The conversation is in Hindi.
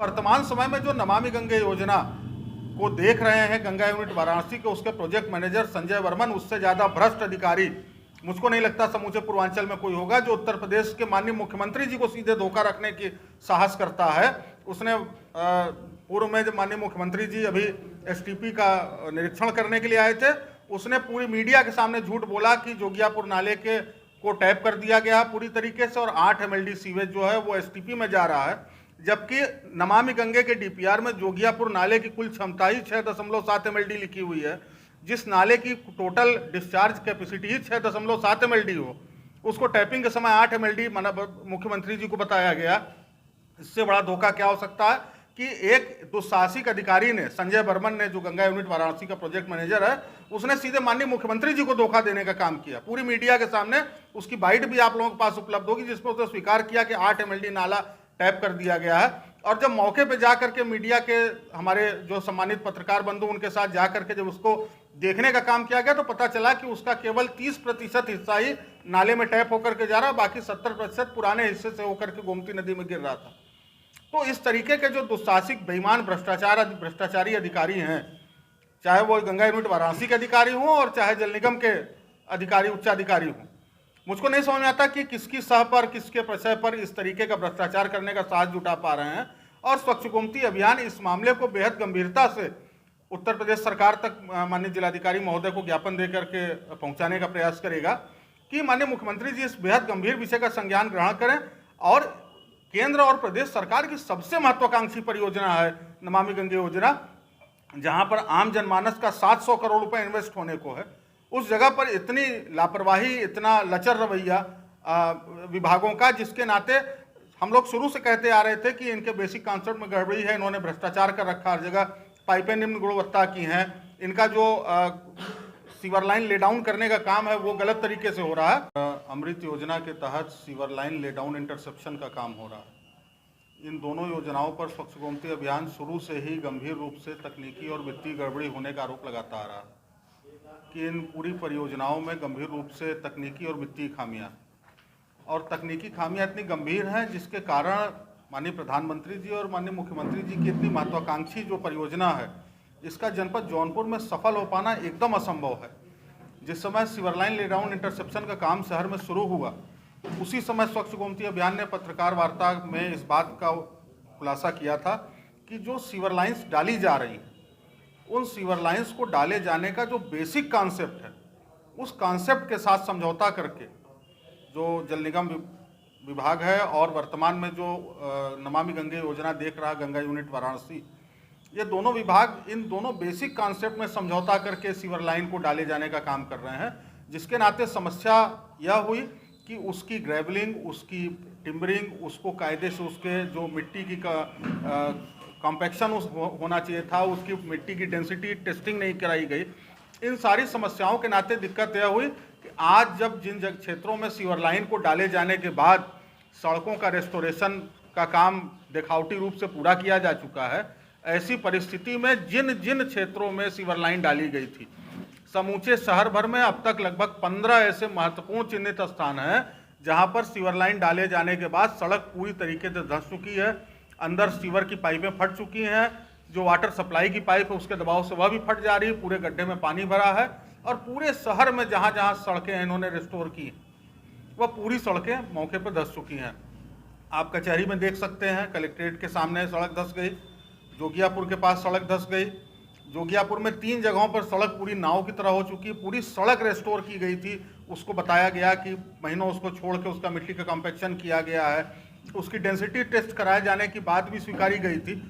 वर्तमान समय में जो नमामि गंगे योजना को देख रहे हैं गंगा यूनिट वाराणसी के उसके प्रोजेक्ट मैनेजर संजय वर्मन, उससे ज्यादा भ्रष्ट अधिकारी मुझको नहीं लगता समूचे पूर्वांचल में कोई होगा जो उत्तर प्रदेश के माननीय मुख्यमंत्री जी को सीधे धोखा रखने की साहस करता है। उसने पूर्व में जब माननीय मुख्यमंत्री जी अभी एसटीपी का निरीक्षण करने के लिए आए थे, उसने पूरी मीडिया के सामने झूठ बोला कि जोगियापुर नाले के को टैप कर दिया गया पूरी तरीके से और 8 MLD सीवेज जो है वो एसटीपी में जा रहा है, जबकि नमामि गंगे के डीपीआर में जोगियापुर नाले की कुल क्षमता ही 6.7 MLD लिखी हुई है। जिस नाले की टोटल डिस्चार्ज कैपेसिटी ही 6.7 MLD हो, उसको टैपिंग के समय 8 MLD मुख्यमंत्री जी को बताया गया। इससे बड़ा धोखा क्या हो सकता है कि एक दुस्साहसिक अधिकारी ने, संजय बर्मन ने, जो गंगा यूनिट वाराणसी का प्रोजेक्ट मैनेजर है, उसने सीधे माननीय मुख्यमंत्री जी को धोखा देने का काम किया। पूरी मीडिया के सामने उसकी बाइट भी आप लोगों के पास उपलब्ध होगी, जिसमें उसने स्वीकार किया कि 8 MLD नाला टैप कर दिया गया है। और जब मौके पे जा करके मीडिया के हमारे जो सम्मानित पत्रकार बंधु उनके साथ जा करके जब उसको देखने का काम किया गया तो पता चला कि उसका केवल 30% हिस्सा ही नाले में टैप होकर के जा रहा, बाकी 70% पुराने हिस्से से होकर के गोमती नदी में गिर रहा था। तो इस तरीके के जो दुस्साहसिक बेईमान भ्रष्टाचारी अधिकारी हैं, चाहे वो गंगा यूनिट वाराणसी के अधिकारी हों और चाहे जल निगम के अधिकारी, उच्चाधिकारी हों, मुझको नहीं समझ में आता कि किसकी सह पर, किसके प्रशय पर इस तरीके का भ्रष्टाचार करने का साहस जुटा पा रहे हैं। और स्वच्छ गोमती अभियान इस मामले को बेहद गंभीरता से उत्तर प्रदेश सरकार तक माननीय जिलाधिकारी महोदय को ज्ञापन देकर के पहुंचाने का प्रयास करेगा कि माननीय मुख्यमंत्री जी इस बेहद गंभीर विषय का संज्ञान ग्रहण करें। और केंद्र और प्रदेश सरकार की सबसे महत्वाकांक्षी परियोजना है नमामि गंगे योजना, जहां पर आम जनमानस का 700 करोड़ रुपए इन्वेस्ट होने को है, उस जगह पर इतनी लापरवाही, इतना लचर रवैया विभागों का, जिसके नाते हम लोग शुरू से कहते आ रहे थे कि इनके बेसिक कॉन्सेप्ट में गड़बड़ी है, इन्होंने भ्रष्टाचार कर रखा, हर जगह पाइपें निम्न गुणवत्ता की हैं, इनका जो सीवर लाइन ले डाउन करने का काम है वो गलत तरीके से हो रहा है। अमृत योजना के तहत sewer line lay down interception का काम हो रहा है। इन दोनों योजनाओं पर स्वच्छ गोमती अभियान शुरू से ही गंभीर रूप से तकनीकी और वित्तीय गड़बड़ी होने का आरोप लगाता आ रहा है कि इन पूरी परियोजनाओं में गंभीर रूप से तकनीकी और वित्तीय खामियां, और तकनीकी खामियां इतनी गंभीर हैं जिसके कारण माननीय प्रधानमंत्री जी और माननीय मुख्यमंत्री जी की इतनी महत्वाकांक्षी जो परियोजना है, इसका जनपद जौनपुर में सफल हो पाना एकदम असंभव है। जिस समय sewer line lay down interception का काम शहर में शुरू हुआ, उसी समय स्वच्छ गोमती अभियान ने पत्रकार वार्ता में इस बात का खुलासा किया था कि जो सीवर लाइन्स डाली जा रही हैं, उन सीवर लाइन्स को डाले जाने का जो बेसिक कॉन्सेप्ट है, उस कॉन्सेप्ट के साथ समझौता करके जो जल निगम विभाग है और वर्तमान में जो नमामि गंगे योजना देख रहा गंगा यूनिट वाराणसी, ये दोनों विभाग इन दोनों बेसिक कॉन्सेप्ट में समझौता करके सीवर लाइन को डाले जाने का काम कर रहे हैं। जिसके नाते समस्या यह हुई कि उसकी ग्रेवलिंग, उसकी टिम्बरिंग, उसको कायदे से उसके जो मिट्टी की कॉम्पैक्शन होना चाहिए था, उसकी मिट्टी की डेंसिटी टेस्टिंग नहीं कराई गई। इन सारी समस्याओं के नाते दिक्कत यह हुई कि आज जब जिन क्षेत्रों में सीवर लाइन को डाले जाने के बाद सड़कों का रेस्टोरेशन का काम दिखावटी रूप से पूरा किया जा चुका है, ऐसी परिस्थिति में जिन जिन क्षेत्रों में सीवर लाइन डाली गई थी, समूचे शहर भर में अब तक लगभग 15 ऐसे महत्वपूर्ण चिन्हित स्थान हैं जहां पर सीवर लाइन डाले जाने के बाद सड़क पूरी तरीके से धंस चुकी है, अंदर सीवर की पाइपें फट चुकी हैं, जो वाटर सप्लाई की पाइप है उसके दबाव से वह भी फट जा रही है, पूरे गड्ढे में पानी भरा है। और पूरे शहर में जहां जहां सड़कें इन्होंने रिस्टोर की, वह पूरी सड़कें मौके पर धंस चुकी हैं। आप कचहरी में देख सकते हैं, कलेक्ट्रेट के सामने सड़क धंस गई, जोगियापुर के पास सड़क धंस गई, जोगियापुर में 3 जगहों पर सड़क पूरी नाव की तरह हो चुकी है। पूरी सड़क रेस्टोर की गई थी, उसको बताया गया कि महीनों उसको छोड़ के उसका मिट्टी का कॉम्पैक्शन किया गया है, उसकी डेंसिटी टेस्ट कराए जाने की बात भी स्वीकारी गई थी।